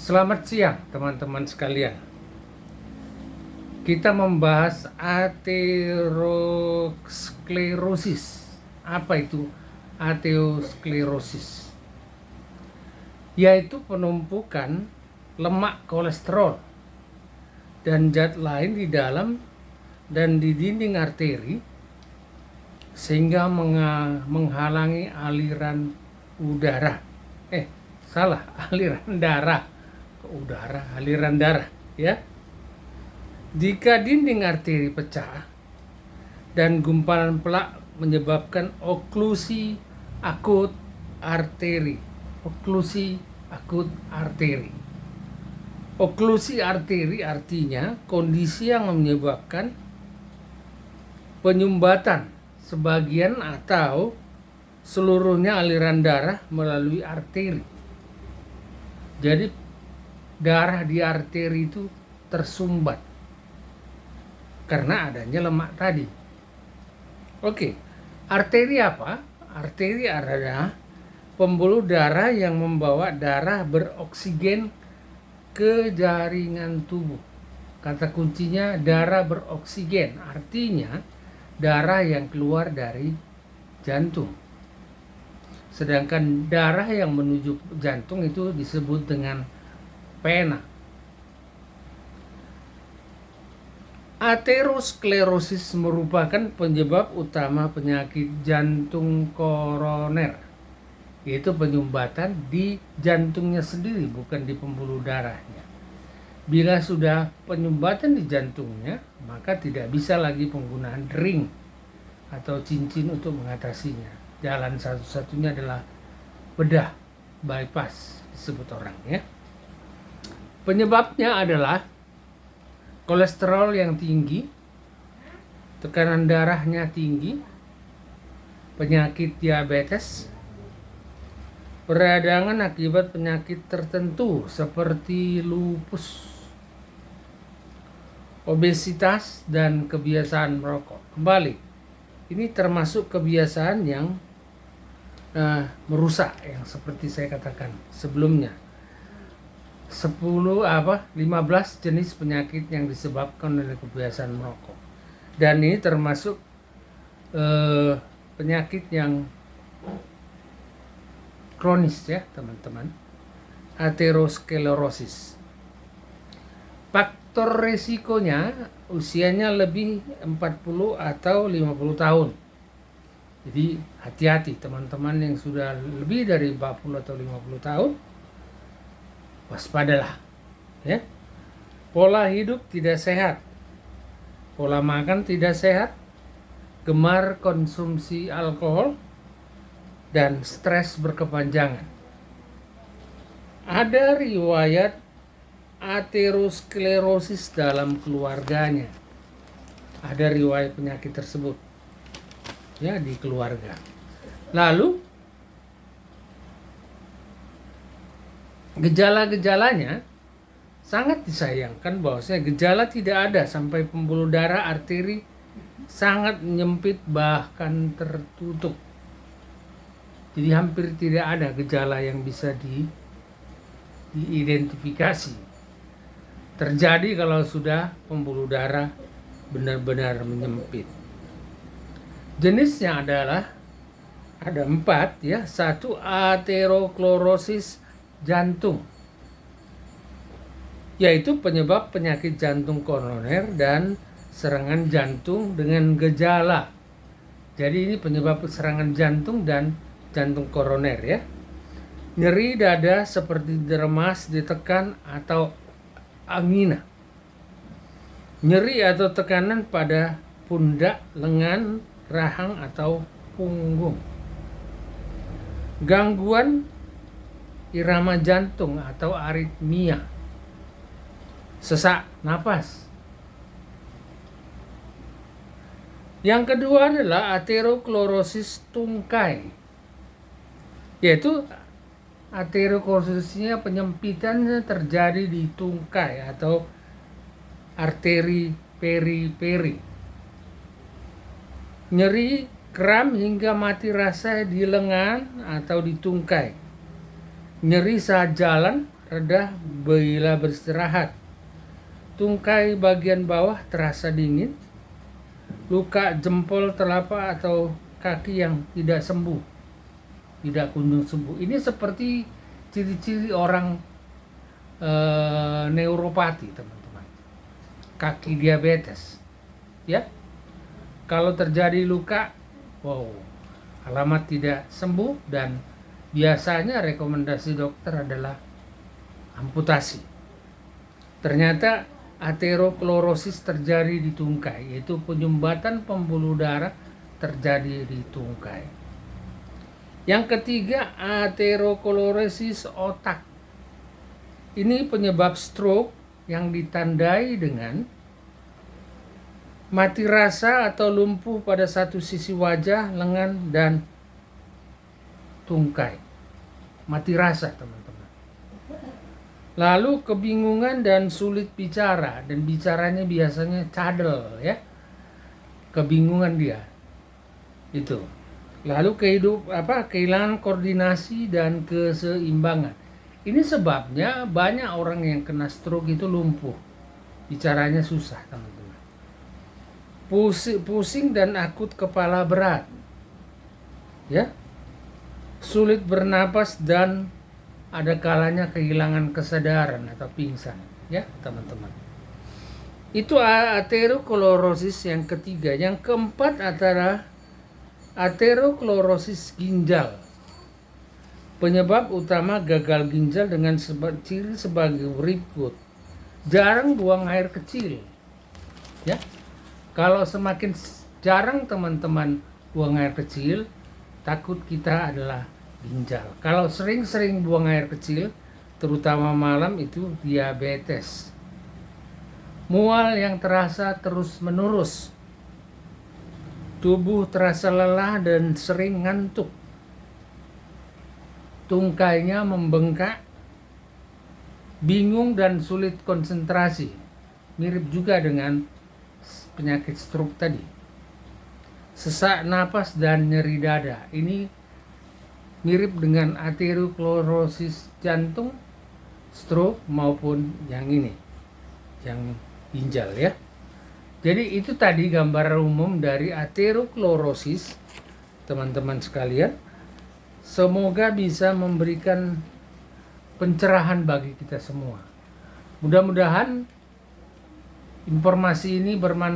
Selamat siang teman-teman sekalian. Kita membahas aterosklerosis. Apa itu aterosklerosis? Yaitu penumpukan lemak kolesterol dan zat lain di dalam dan di dinding arteri sehingga menghalangi aliran udara. Aliran darah ke udara, aliran darah, ya. Jika dinding arteri pecah dan gumpalan plak menyebabkan oklusi akut arteri. Oklusi akut arteri. Oklusi arteri artinya kondisi yang menyebabkan penyumbatan sebagian atau seluruhnya aliran darah melalui arteri. Jadi darah di arteri itu tersumbat karena adanya lemak tadi. Oke, arteri apa? Arteri adalah pembuluh darah yang membawa darah beroksigen ke jaringan tubuh. Kata kuncinya darah beroksigen, artinya darah yang keluar dari jantung. Sedangkan darah yang menuju jantung itu disebut dengan pena. Aterosklerosis merupakan penyebab utama penyakit jantung koroner, yaitu penyumbatan di jantungnya sendiri, bukan di pembuluh darahnya. Bila sudah penyumbatan di jantungnya, maka tidak bisa lagi penggunaan ring atau cincin untuk mengatasinya. Jalan satu-satunya adalah bedah, bypass disebut orang, ya. Penyebabnya adalah kolesterol yang tinggi, tekanan darahnya tinggi, penyakit diabetes, peradangan akibat penyakit tertentu seperti lupus, obesitas, dan kebiasaan merokok. Kembali, ini termasuk kebiasaan yang merusak, yang seperti saya katakan sebelumnya. 15 jenis penyakit yang disebabkan oleh kebiasaan merokok. Dan ini termasuk penyakit yang kronis, ya teman-teman. Aterosklerosis. Faktor resikonya usianya lebih 40 atau 50 tahun. Jadi hati-hati teman-teman yang sudah lebih dari 40 atau 50 tahun, waspadalah, ya. Pola hidup tidak sehat, pola makan tidak sehat, gemar konsumsi alkohol, dan stres berkepanjangan. Ada riwayat aterosklerosis dalam keluarganya. Ada riwayat penyakit tersebut, ya, di keluarga. Lalu gejala-gejalanya sangat disayangkan bahwasanya gejala tidak ada sampai pembuluh darah arteri sangat menyempit bahkan tertutup. Jadi hampir tidak ada gejala yang bisa diidentifikasi. Terjadi kalau sudah pembuluh darah benar-benar menyempit. Jenisnya adalah ada 4, ya. 1, aterosklerosis jantung, yaitu penyebab penyakit jantung koroner dan serangan jantung dengan gejala. Jadi ini penyebab serangan jantung dan jantung koroner, ya. Nyeri dada seperti diremas, ditekan, atau angina. Nyeri atau tekanan pada pundak, lengan, rahang, atau punggung. Gangguan irama jantung atau aritmia. Sesak napas. Yang kedua adalah aterosklerosis tungkai, yaitu aterosklerosisnya penyempitannya terjadi di tungkai atau arteri periferi. Nyeri, kram hingga mati rasa di lengan atau di tungkai. Nyeri saat jalan redah bila beristirahat. Tungkai bagian bawah terasa dingin. Luka jempol telapak atau kaki yang tidak sembuh, tidak kunjung sembuh. Ini seperti ciri-ciri orang neuropati, teman-teman. Kaki diabetes. Ya. Kalau terjadi luka, alamat tidak sembuh dan biasanya rekomendasi dokter adalah amputasi. Ternyata aterosklerosis terjadi di tungkai, yaitu penyumbatan pembuluh darah terjadi di tungkai. Yang ketiga, aterosklerosis otak. Ini penyebab stroke yang ditandai dengan mati rasa atau lumpuh pada satu sisi wajah, lengan, dan tungkai. Mati rasa, teman-teman. Lalu kebingungan dan sulit bicara, dan bicaranya biasanya cadel, ya. Kebingungan dia. Itu. Lalu kehilangan koordinasi dan keseimbangan. Ini sebabnya banyak orang yang kena stroke itu lumpuh. Bicaranya susah, teman-teman. Pusing dan akut kepala berat. Ya. Sulit bernapas dan ada kalanya kehilangan kesadaran atau pingsan, ya, teman-teman. Itu aterosklerosis yang ketiga. Yang keempat adalah aterosklerosis ginjal. Penyebab utama gagal ginjal dengan ciri sebagai berikut. Jarang buang air kecil. Ya. Kalau semakin jarang teman-teman buang air kecil, takut kita adalah ginjal. Kalau sering-sering buang air kecil, terutama malam, itu diabetes. Mual yang terasa terus-menerus. Tubuh terasa lelah dan sering ngantuk. Tungkainya membengkak. Bingung dan sulit konsentrasi. Mirip juga dengan penyakit stroke tadi. Sesak napas dan nyeri dada. Ini mirip dengan aterosklerosis jantung, stroke, maupun yang ini, yang ginjal, ya. Jadi itu tadi gambaran umum dari aterosklerosis, teman-teman sekalian. Semoga bisa memberikan pencerahan bagi kita semua. Mudah-mudahan informasi ini bermanfaat.